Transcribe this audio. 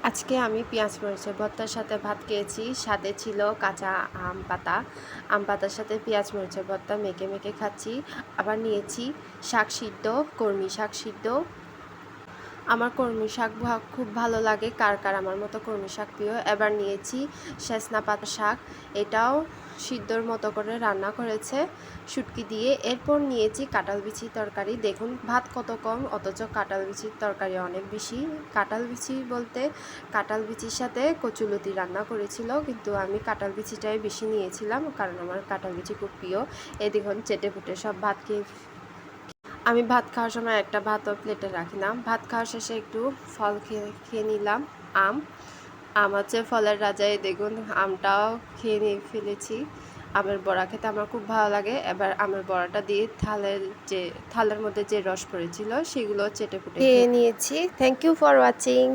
আজকে আমি পেঁয়াজ মরিচের ভর্তার সাথে ভাত খেয়েছি। সাথে ছিল কাঁচা আম পাতা। আম পাতার সাথে পেঁয়াজ মরিচের ভর্তা মেখে মেখে খাচ্ছি। আবার নিয়েছি শাক সিদ্ধ, কলমি শাক সিদ্ধ। আমার কলমি শাক খুব ভালো লাগে। কার কার আমার মতো কলমি শাক প্রিয়। এবার নিয়েছি সেচনা পাতা শাক, এটাও সিদ্ধর মতো করে রান্না করেছে শুটকি দিয়ে। এরপর নিয়েছি কাঁঠাল বিচির তরকারি। দেখুন ভাত কত কম, অথচ কাঁঠাল বিচির তরকারি অনেক বেশি। কাঁঠাল বিচি বলতে কাঁঠাল বিচির সাথে কচুলতি রান্না করেছিল, কিন্তু আমি কাঁঠাল বিচিটাই বেশি নিয়েছিলাম কারণ আমার কাঁঠাল বিচি খুব প্রিয়। এই দেখুন চেটে পুটে সব ভাত খেয়ে আমি ভাত খাওয়ার সময় একটা ভাতও প্লেটে রাখি না। ভাত খাওয়ার শেষে একটু ফল খেয়ে নিলাম। আম আম হচ্ছে ফলের রাজা। এই দেখুন আমটাও খেয়ে নিয়ে ফেলেছি। আমের বড়া খেতে আমার খুব ভালো লাগে। এবার আমের বড়াটা দিয়ে থালের মধ্যে যে রস পড়েছিল সেগুলো চেটে পুটে খেয়ে নিয়েছি। Thank you for watching.